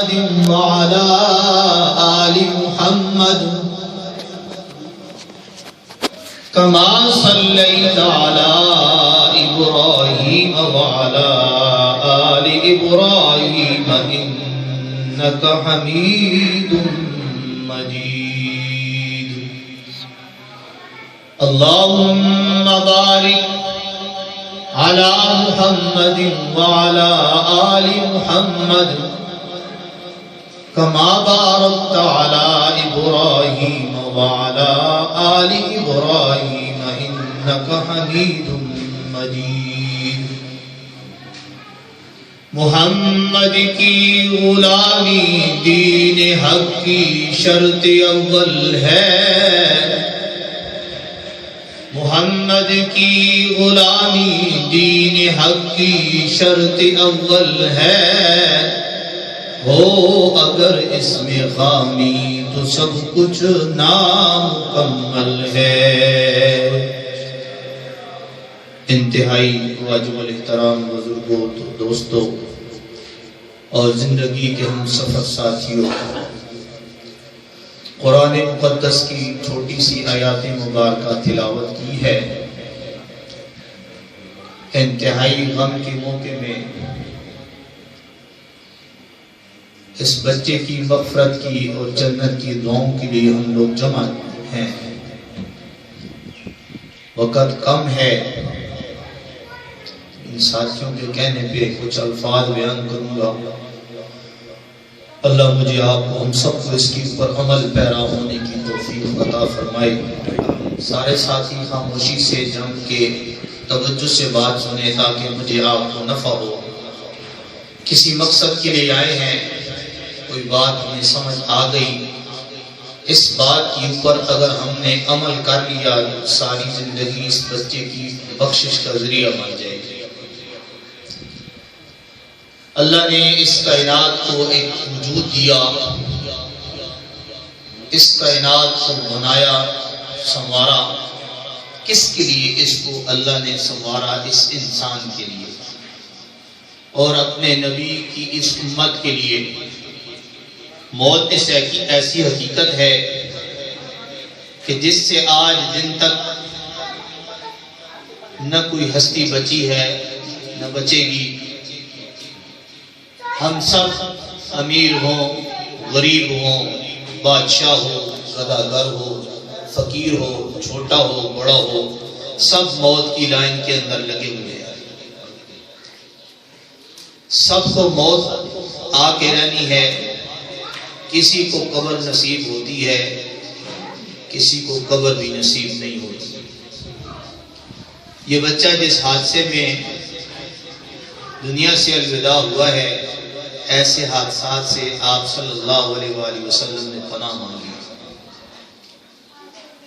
وعلى آل محمد كما صليت على إبراهيم وعلى آل إبراهيم إنك حميد مجيد. اللهم بارك على محمد وعلى آل محمد كما باركت على إبراهيم وعلى آل إبراهيم إنك حميد مجيد. محمد کی غلامی دین حق کی شرط اول ہے. محمد کی غلامی دین حق کی شرط اول ہے. ہو اگر اس میں خامی تو سب کچھ نامکمل ہے. انتہائی واجب الاحترام بزرگوں، دوستوں اور زندگی کے ہم سفر ساتھیوں، قرآن مقدس کی چھوٹی سی آیات مبارکہ تلاوت کی ہے. انتہائی غم کے موقع میں اس بچے کی مغفرت کی اور جنت کی دعاؤں کے لیے ہم لوگ جمع ہیں. وقت کم ہے، ان ساتھیوں کے کہنے پہ کچھ الفاظ بیان کروں گا. اللہ مجھے آپ کو ہم سب کو اس کے اوپر عمل پیرا ہونے کی توفیق عطا فرمائے. سارے ساتھی خاموشی سے جم کے توجہ سے بات سنیں تاکہ مجھے آپ کو نفع ہو. کسی مقصد کے لیے آئے ہیں، کوئی بات ہمیں سمجھ آ گئی، اس بات کے اوپر اگر ہم نے عمل کر لیا ساری زندگی اس بچے کی بخشش کا ذریعہ بن جائے گی. اللہ نے اس کائنات کو ایک وجود دیا، اس کائنات کو بنایا، سنوارا. کس کے لیے اس کو اللہ نے سنوارا؟ اس انسان کے لیے اور اپنے نبی کی اس امت کے لیے. موت اس ایسی حقیقت ہے کہ جس سے آج دن تک نہ کوئی ہستی بچی ہے نہ بچے گی. ہم سب امیر ہوں، غریب ہوں، بادشاہ ہو، گداگر ہو، فقیر ہو، چھوٹا ہو، بڑا ہو، سب موت کی لائن کے اندر لگے ہوئے ہیں. سب کو موت آ کے رہنی ہے. کسی کو قبر نصیب ہوتی ہے، کسی کو قبر بھی نصیب نہیں ہوتی. یہ بچہ جس حادثے میں دنیا سے الوداع ہوا ہے، ایسے حادثات سے آپ صلی اللہ علیہ وآلہ وسلم نے پناہ مانگی.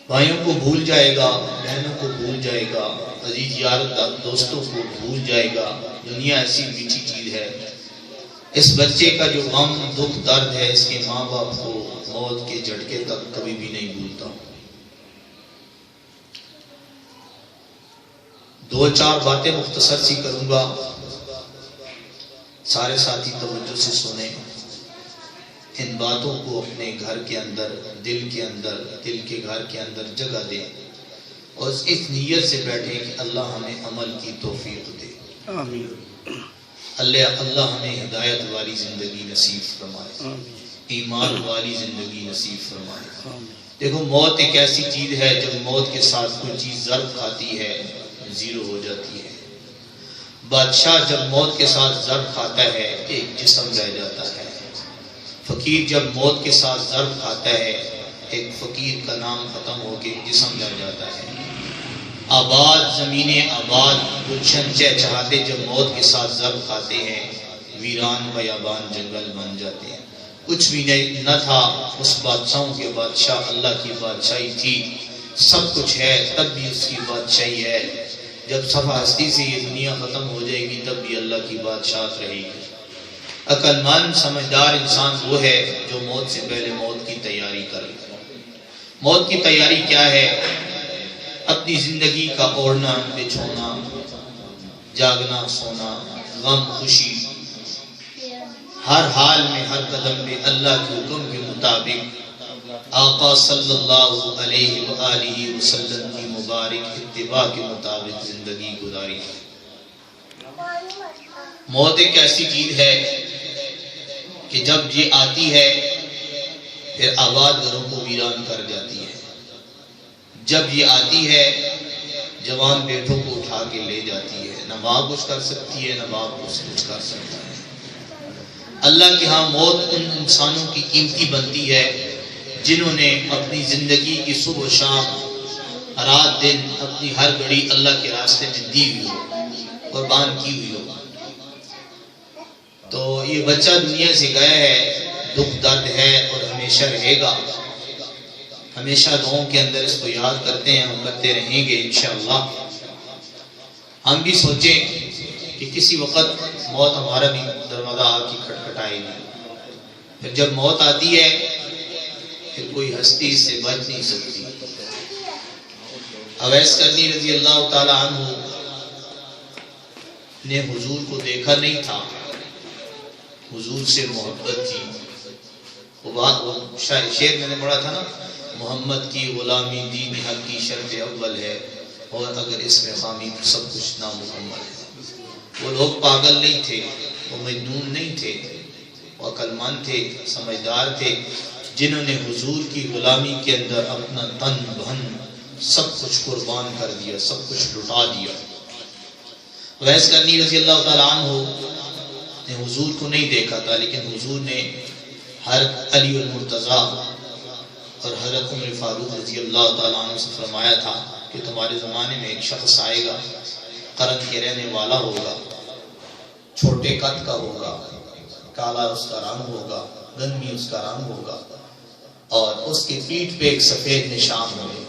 بھائیوں کو بھول جائے گا، بہنوں کو بھول جائے گا، عزیز یار دوستوں کو بھول جائے گا. دنیا ایسی میٹھی چیز ہے. اس بچے کا جو غم، دکھ، درد ہے، اس کے ماں باپ کو موت کے جھٹکے تک کبھی بھی نہیں بھولتا. دو چار باتیں مختصر سی کروں گا، سارے ساتھی توجہ سے سنیں. ان باتوں کو اپنے گھر کے اندر، دل کے گھر کے اندر جگہ دیں اور اس نیت سے بیٹھیں کہ اللہ ہمیں عمل کی توفیق دے. آمین. اللہ ہمیں ہدایت والی زندگی نصیب فرمائے، ایمان والی زندگی نصیب فرمائے. دیکھو، موت ایک ایسی چیز ہے جب موت کے ساتھ کوئی چیز ضرب کھاتی ہے زیرو ہو جاتی ہے. بادشاہ جب موت کے ساتھ ضرب کھاتا ہے ایک جسم رہ جاتا ہے. فقیر جب موت کے ساتھ ضرب کھاتا ہے ایک فقیر کا نام ختم ہو کے جسم رہ جاتا ہے. آباد زمینیں، آباد گلشن چہچہاتے جب موت کے ساتھ ضرب کھاتے ہیں ویران بیابان جنگل بن جاتے ہیں. کچھ بھی نہ تھا، اس بادشاہوں کے بادشاہ اللہ کی بادشاہی تھی. سب کچھ ہے تب بھی اس کی بادشاہی ہے. جب صفحہ ہستی سے یہ دنیا ختم ہو جائے گی تب بھی اللہ کی بادشاہت رہے گی. عقل مند سمجھدار انسان وہ ہے جو موت سے پہلے موت کی تیاری کرے. موت کی تیاری کیا ہے؟ اپنی زندگی کا اوڑھنا بچھونا، جاگنا سونا، غم خوشی، ہر حال میں ہر قدم پہ اللہ کے حکم کے مطابق آقا صلی اللہ علیہ وآلہ وسلم کی مبارک اتباع کے مطابق زندگی گزاری. موت ایک ایسی چیز ہے کہ جب یہ آتی ہے پھر آباد گھروں کو ویران کر جاتی ہے. جب یہ آتی ہے جوان بیٹوں کو اٹھا کے لے جاتی ہے. نہ ماں کچھ کر سکتی ہے نہ باپ کچھ کر سکتا ہے. اللہ کے ہاں موت ان انسانوں کی قیمتی بنتی ہے جنہوں نے اپنی زندگی کی صبح و شام رات دن اپنی ہر گھڑی اللہ کے راستے میں دی ہوئی ہو، قربان کی ہوئی ہو. تو یہ بچہ دنیا سے گیا ہے، دکھ درد ہے اور ہمیشہ رہے گا. ہمیشہ دعاؤں کے اندر اس کو یاد کرتے ہیں، ہم کرتے رہیں گے انشاءاللہ. ہم بھی سوچیں کہ کسی وقت موت ہمارا بھی دروازہ آ کے کھٹکھٹائے گی. پھر جب موت آتی ہے پھر کوئی ہستی اس سے بچ نہیں سکتی. اویس کرنی رضی اللہ تعالی عنہ نے حضور کو دیکھا نہیں تھا، حضور سے محبت تھی. وہ شعر میں نے پڑھا تھا نا، محمد کی غلامی دین حق کی شرط اول ہے اور اگر اس میں خامی سب کچھ نامکمل ہے. وہ لوگ پاگل نہیں تھے، وہ مجنون نہیں تھے، وہ عقل مند تھے، سمجھدار تھے، جنہوں نے حضور کی غلامی کے اندر اپنا تن بہن سب کچھ قربان کر دیا، سب کچھ لٹا دیا. اویس کرنی رضی اللہ تعالیٰ عنہ نے حضور کو نہیں دیکھا تھا، لیکن حضور نے حضرت علی المرتضیٰ اور حضرت عمر فاروق رضی اللہ تعالیٰ عنہ سے فرمایا تھا کہ تمہارے زمانے میں ایک شخص آئے گا، قرن کے رہنے والا ہوگا، چھوٹے قد کا ہوگا، کالا اس کا رنگ ہوگا، گندمی اس کا رنگ ہوگا، اور اس کی پیٹھ پہ ایک سفید نشان ہوگا،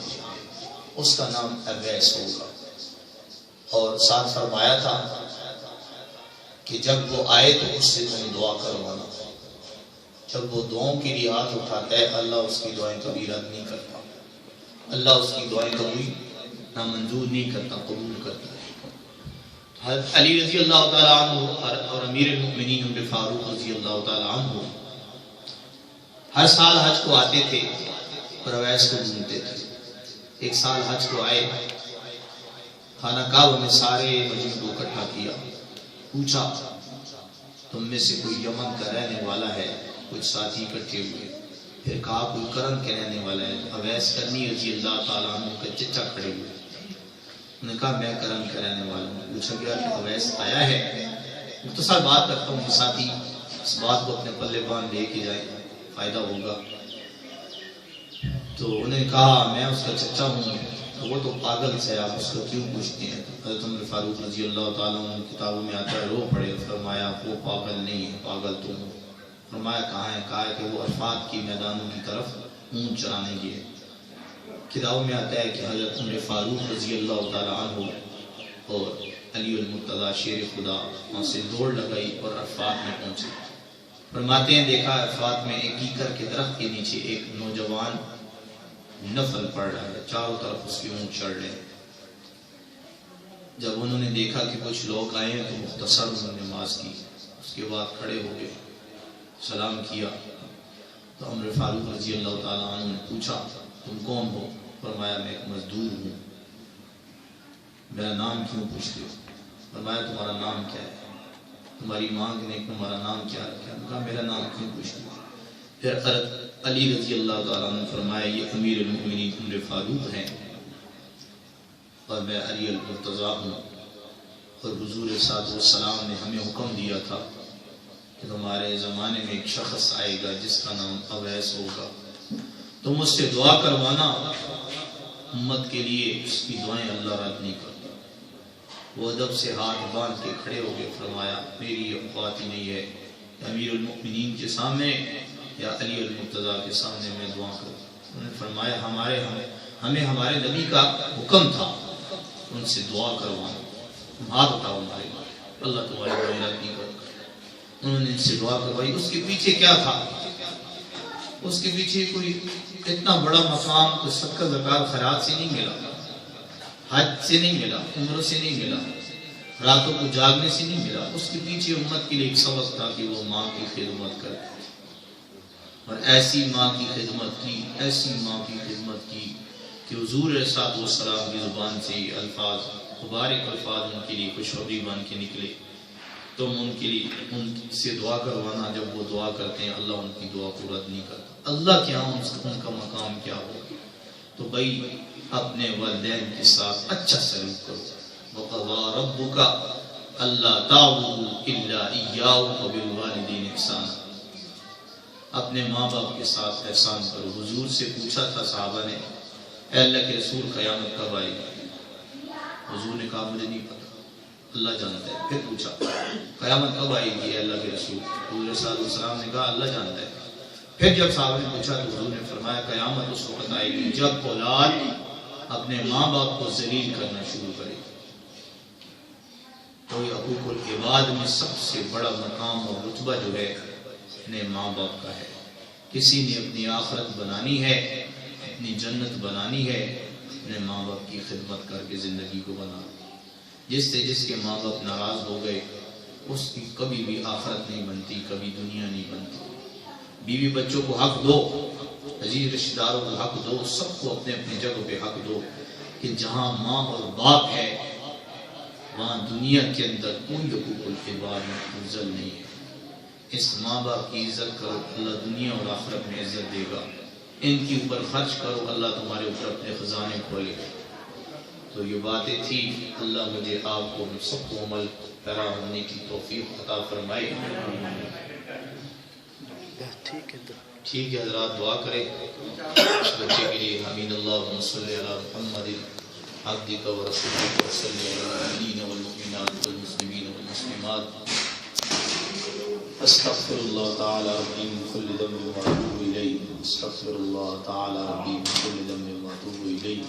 اس کا نام اویس ہوگا. اور ساتھ فرمایا تھا کہ جب وہ آئے تو اس سے تم دعا کروانا. جب وہ دعاؤں کے لیے ہاتھ اٹھاتا ہے اللہ اس کی دعائیں کبھی رد نہیں کرتا، اللہ اس کی دعائیں کبھی نامنظور نہیں کرتا، قبول کرتا ہے. حضرت علی رضی اللہ تعالیٰ عنہ اور امیر المؤمنین عمر فاروق رضی اللہ تعالیٰ عنہ ہر سال حج کو آتے تھے اور اویس کو ڈھونڈتے تھے. ایک سال حج کو آئے، خانہ کعبہ میں سارے مجمع کو اکٹھا کیا، پوچھا تم میں سے کوئی یمن کا رہنے والا ہے؟ کچھ ساتھی اکٹھے ہوئے. پھر کہا کوئی کرن کے رہنے والا ہے؟ اویس کرنی رضی اللہ تعالیٰ عنہ کا چچا کھڑے ہوئے. انہوں نے کہا میں کرن کا رہنے والا ہوں. پوچھا گیا کہ اویس آیا ہے؟ مختصر بات کرتا ہوں کہ ساتھی اس بات کو اپنے پلے باندھ لے کے جائیں، فائدہ ہوگا. تو انہوں نے کہا میں اس کا چچا ہوں. وہ تو پاگل سے، آپ اس کو کیوں پوچھتے ہیں؟ حضرت عمر فاروق رضی اللہ تعالیٰ عنہ کتابوں میں آتا ہے، رو پڑے. فرمایا وہ پاگل نہیں ہے، پاگل تم ہو. فرمایا کہاں ہے؟ کہا ہے کہ وہ عرفات کی میدانوں کی طرف اونٹ چرانے گئے. کتابوں میں آتا ہے کہ حضرت عمر فاروق رضی اللہ تعالیٰ عنہ اور علی المرتضیٰ شیر خدا وہاں سے دوڑ لگائی اور عرفات میں پہنچے. فرماتے ہیں دیکھا عرفات میں ایک کیکر کے درخت کے نیچے ایک نوجوان نفل پڑھ رہا ہے، چاروں طرف اس کی اونٹ چڑھ رہے ہیں. جب انہوں نے دیکھا کہ کچھ لوگ آئے ہیں تو مختصر انہوں نے نماز کی، اس کے بعد کھڑے ہو گئے، سلام کیا. تو عمر فاروق رضی اللہ تعالیٰ عنہ نے پوچھا تم کون ہو؟ فرمایا میں ایک مزدور ہوں. میرا نام کیوں پوچھتے ہو؟ فرمایا تمہارا نام کیا ہے؟ تمہاری ماں نے تمہارا نام کیا رکھا؟ کہا میرا نام کیوں پوچھتے ہو؟ پھر حضرت علی رضی اللہ تعالیٰ عنہ فرمایا یہ امیر المؤمنین عمر فاروق ہیں اور میں علی المرتضیٰ ہوں، اور حضور صلی اللہ علیہ وسلم نے ہمیں حکم دیا تھا کہ تمہارے زمانے میں ایک شخص آئے گا جس کا نام اویس ہوگا، تم اس سے دعا کروانا. امت کے لیے اس کی دعائیں اللہ رد نہیں کرتا. وہ ادب سے ہاتھ باندھ کے کھڑے ہو گئے. فرمایا میری یہ بات ہی نہیں ہے امیر المؤمنین کے سامنے یا علی المرتضیٰ کے سامنے میں دعا کروں. انہوں نے فرمایا ہمیں ہمارے نبی کا حکم تھا ان سے دعا کروانا، تم ہاتھ اٹھاؤ ہمارے بات، اللہ تمہاری دعائیں رد نہیں کرتا. انہوں نے ان سے دعا کروائی. اس کے پیچھے کیا تھا؟ اس کے پیچھے کوئی اتنا بڑا مقام تو صدقہ زکات خیرات سے نہیں ملا، حج سے نہیں ملا، عمرہ سے نہیں ملا. راتوں کو جاگنے سے نہیں ملا، اس کے پیچھے امت کے لیے ایک سبق تھا کہ وہ ماں کی خدمت کرے، اور ایسی ماں کی خدمت کی، ایسی ماں کی خدمت کی کہ حضور علیہ الصلوۃ والسلام کی زبان سے الفاظ، مبارک الفاظ ان کے لیے خوشخبری بن کے نکلے۔ تم ان کے لیے ان سے دعا کروانا، جب وہ دعا کرتے ہیں اللہ ان کی دعا کو رد نہیں کرتا، اللہ کیا ان کا مقام کیا ہو۔ تو بھائی اپنے والدین کے ساتھ اچھا سلوک کرو۔ وَقَضَىٰ رَبُّكَ أَلَّا تَعْبُدُوا إِلَّا إِيَّاهُ وَبِالْوَالِدَيْنِ إِحْسَانًا، اپنے ماں باپ کے ساتھ احسان کرو۔ حضور سے پوچھا تھا صحابہ نے، اے اللہ کے رسول قیامت کب آئے گی؟ حضور نے کہا مجھے نہیں پتا، اللہ جانتا ہے۔ پھر پوچھا قیامت کب آئے گی اے اللہ کے رسول؟ حضور صلی اللہ علیہ وسلم نے کہا اللہ جانتا ہے۔ پھر جب صحابہ نے پوچھا تو حضور نے فرمایا قیامت اس وقت آئے گی جب اولاد اپنے ماں باپ کو ذلیل کرنا شروع کرے۔ تو یہ حقوق العباد میں سب سے بڑا مقام اور رتبہ جو ہے اپنے ماں باپ کا ہے۔ کسی نے اپنی آخرت بنانی ہے، اپنی جنت بنانی ہے، اپنے ماں باپ کی خدمت کر کے زندگی کو بنا۔ جس سے جس کے ماں باپ ناراض ہو گئے اس کی کبھی بھی آخرت نہیں بنتی، کبھی دنیا نہیں بنتی۔ بیوی بچوں کو حق دو، عزیز رشتہ داروں کو حق دو، سب کو اپنے اپنی جگہ پہ حق دو، کہ جہاں ماں اور باپ ہے وہاں دنیا کے اندر کوئی حقوق العباد منزل نہیں ہے۔ اس ماں باپ کی عزت کرو، اللہ دنیا اور آخرت میں عزت دے گا۔ ان کے اوپر خرچ کرو، اللہ تمہارے اوپر اپنے خزانے کھولے گا۔ تو یہ باتیں تھی، اللہ مجھے آپ کو سب کو عمل پیرا ہونے کی توفیق عطا فرمائے۔ ٹھیک ہے حضرات، دعا کریں اس بچے کے لیے۔ آمین۔ اللہم صلی علی محمد عبدک و رسولک وصلی علی المؤمنین والمؤمنات والمسلمین والمسلمات۔ استغفر اللہ تعالی ربی من کل ذنب واتوب الیہ، استغفر اللہ تعالی ربی من کل ذنب واتوب الیہ،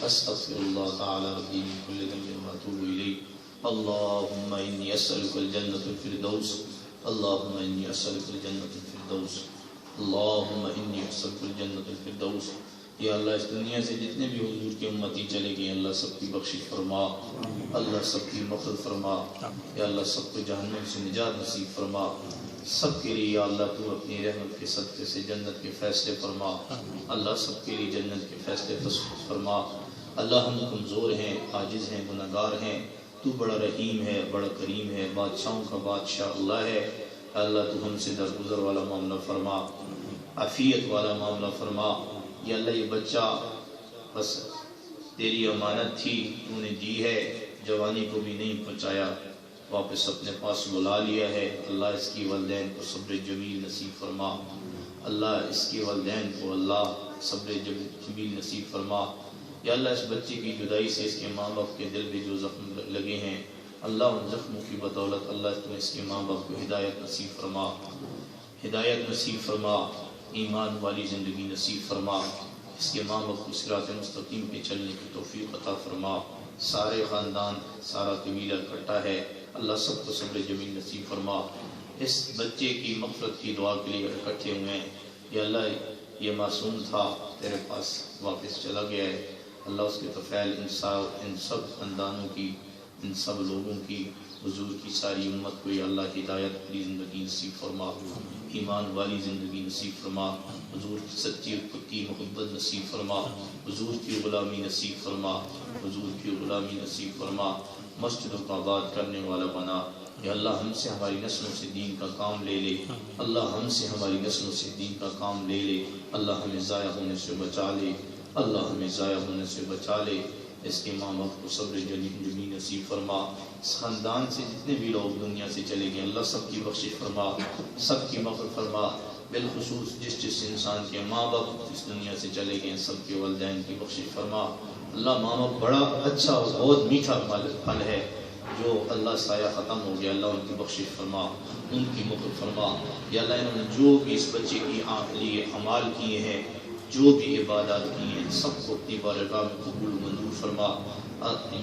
استغفر اللہ تعالی ربی من کل ذنب واتوب الیہ۔ اللہم انی اسألک الجنة الفردوس، اللہم انی اسألک الجنة الفردوس، اللہم انی اسألک الجنة الفردوس۔ یا اللہ اس دنیا سے جتنے بھی حضور کے امتی چلے گئے اللہ سب کی بخشش فرما، اللہ سب کی مغفرت فرما، یا اللہ سب کو جہنم سے نجات نصیب فرما۔ سب کے لیے یا اللہ تو اپنی رحمت کے صدقے سے جنت کے فیصلے فرما، اللہ سب کے لیے جنت کے فیصلے فرما۔ اللہ ہم کمزور ہیں، عاجز ہیں، گناہگار ہیں، تو بڑا رحیم ہے، بڑا کریم ہے، بادشاہوں کا بادشاہ اللہ ہے۔ اللہ تو ہم سے درگزر والا معاملہ فرما، عافیت والا معاملہ فرما۔ یا اللہ یہ بچہ بس تیری امانت تھی، تو نے دی ہے، جوانی کو بھی نہیں پہنچایا، واپس اپنے پاس بلا لیا ہے۔ اللہ اس کی والدین کو صبر جمیل نصیب فرما، اللہ اس کی والدین کو اللہ صبر جمیل نصیب فرما۔ یا اللہ اس بچے کی جدائی سے اس کے ماں باپ کے دل میں جو زخم لگے ہیں اللہ ان زخموں کی بدولت اللہ تو اس کے ماں باپ کو ہدایت نصیب فرما، ہدایت نصیب فرما، ایمان والی زندگی نصیب فرما، اس کے ماں باپ کو صراط مستقیم پہ چلنے کی توفیق عطا فرما۔ سارے خاندان سارا قبیلہ اکٹھا ہے، اللہ سب کو صبر جمیل نصیب فرما۔ اس بچے کی مغفرت کی دعا کے لیے اکٹھے ہوئے ہیں، یا اللہ یہ معصوم تھا تیرے پاس واپس چلا گیا ہے، اللہ اس کے طفیل ان سب خاندانوں کی، ان سب لوگوں کی، حضور کی ساری امت کو یا اللہ ہدایت والی زندگی نصیب فرما، ایمان والی زندگی نصیب فرما، حضور کی سچی اور پکی محبت نصیب فرما، حضور کی غلامی نصیب فرما، حضور کی غلامی نصیب فرما۔ مسجدوں کو آباد کرنے والا بنا، یا اللہ ہم سے ہماری نسلوں سے دین کا کام لے لے، اللہ ہم سے ہماری نسلوں سے دین کا کام لے لے، اللہ ہمیں ضائع ہونے سے بچا لے، اللہ ہمیں ضائع ہونے سے بچا لے۔ اس کے ماں باپ کو صبر جمیل نصیب فرما۔ اس خاندان سے جتنے بھی لوگ دنیا سے چلے گئے اللہ سب کی بخشش فرما، سب کی مغفرت فرما۔ بالخصوص جس انسان کے ماں باپ اس دنیا سے چلے گئے سب کے والدین کی بخشش فرما۔ اللہ ماں باپ بڑا اچھا اور بہت میٹھا پھل ہے، جو اللہ سایہ ختم ہو گیا اللہ ان کی بخشش فرما، ان کی مغفرت فرما۔ یا اللہ انہوں نے جو بھی اس بچے کی لیے اعمال کیے ہیں، جو بھی عبادات کی ہیں، سب کو اپنی بارگاہ میں قبول منظور فرما۔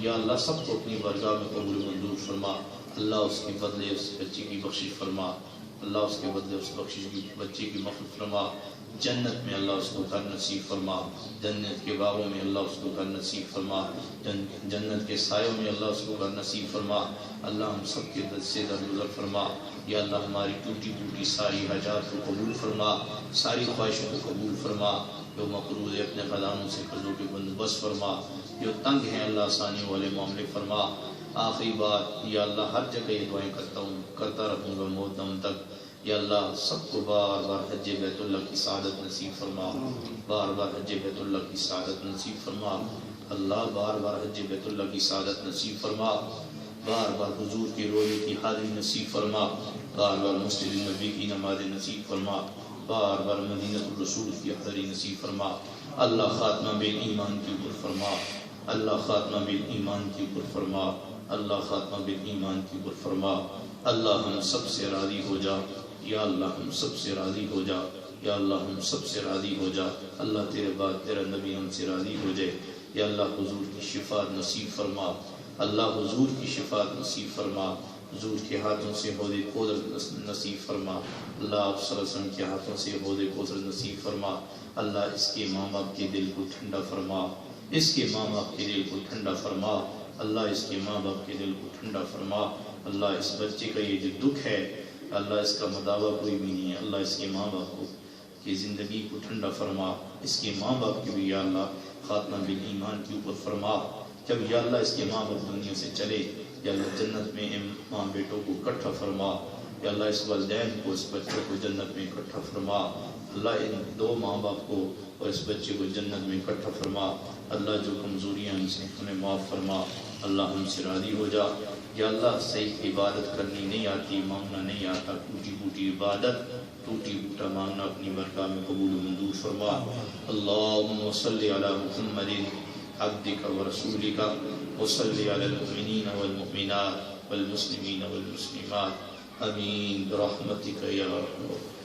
یا اللہ سب کو اپنی بارگاہ میں قبول منظور فرما۔ اللہ اس کے بدلے اس بچے کی بخشش فرما۔ اللہ اس کے بدلے اس بخشش کی بچے کی مغفرت فرما، جنت میں اللہ اس کو گھر نصیب فرما، جنت کے باغوں میں اللہ اس کو گھر نصیب فرما، جنت کے سایوں میں اللہ اس کو گھر نصیب فرما۔ اللہ ہم سب کے دل سے درگزر فرما، یا اللہ ہماری ٹوٹی ٹوٹی ساری حاجات کو قبول فرما، ساری خواہشوں کو قبول فرما، جو مقروض ہے اپنے خزانوں سے قرضوں کے بندوبست فرما، جو تنگ ہیں اللہ آسانی والے معاملے فرما۔ آخری بات، یا اللہ ہر جگہ یہ دعائیں کرتا رہوں گا موت دم تک، یا اللہ سب کو بار بار حج بیت اللہ کی سعادت نصیب فرما، بار بار حج بیت اللہ کی سعادت نصیب فرما، اللہ بار بار حج بیت اللہ کی سعادت نصیب فرما، بار بار حضور کے روزے کی حاضری نصیب فرما، بار بار مسجد نبی کی نماز نصیب فرما، بار بار مدینہ الرسول کی حاضری نصیب فرما۔ اللہ خاتمہ بالایمان کے اوپر فرما، اللہ خاتمہ بالایمان کے اوپر فرما، اللہ خاتمہ بالایمان کے اوپر فرما۔ اللہ ہم سب سے راضی ہو جا، یا اللہ ہم سب سے راضی ہو جا، یا اللہ ہم سب سے راضی ہو جا۔ اللہ تیرے بعد تیرا نبی ہم سے راضی ہو جائے، یا اللہ حضور کی شفاعت نصیب فرما، اللہ حضور کی شفاعت نصیب فرما، حضور کے ہاتھوں سے حوض کوثر نصیب فرما، اللہ آپ صلی اللہ علیہ وسلم کے ہاتھوں سے حوض کوثر نصیب فرما۔ اللہ اس کے ماں باپ کے دل کو ٹھنڈا فرما، اس کے ماں باپ کے دل کو ٹھنڈا فرما، اللہ اس کے ماں باپ کے دل کو ٹھنڈا فرما۔ اللہ اس بچے کا یہ جو دکھ ہے، اللہ اس کا مداوع کوئی بھی نہیں ہے، اللہ اس کے ماں باپ کو کی زندگی کو ٹھنڈا فرما، اس کے ماں باپ کی بھی یا اللہ خاتمہ بالایمان کے اوپر فرما۔ جب یا اللہ اس کے ماں باپ دنیا سے چلے، یا اللہ جنت میں ان ماں بیٹوں کو اکٹھا فرما، یا اللہ اس والدین کو اس بچوں کو جنت میں اکٹھا فرما، اللہ ان دو ماں باپ کو اور اس بچے کو جنت میں اکٹھا فرما۔ اللہ جو کمزوریاں ان سے ہمیں معاف فرما، اللہ ہم سے راضی ہو جا۔ یا اللہ صحیح عبادت کرنی نہیں آتی، مانگنا نہیں آتا، ٹوٹی پوٹی عبادت، ٹوٹی پوٹا مانگنا اپنی برکات میں قبول و منظور فرما۔ اللہم صلی علی محمد عبدک و رسولک وصلی علی المؤمنین والمؤمنات والمسلمین والمسلمات، آمین برحمتک یا ارحم الراحمین۔